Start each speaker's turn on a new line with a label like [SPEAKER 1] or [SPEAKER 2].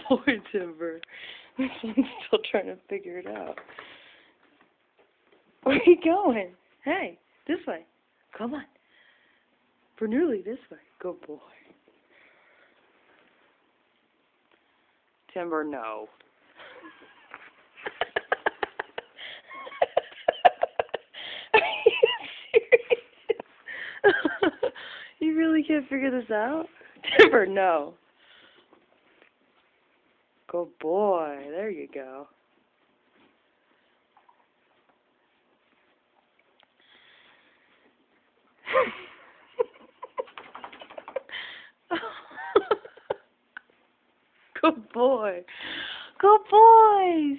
[SPEAKER 1] boy, Timber. My son's still trying to figure it out. Where are you going? Hey, this way. Come on. Bernoulli, this way. Good boy. Timber, no. Are you serious? You really can't figure this out? Timber, no. Good boy. There you go. Good boy. Good boys.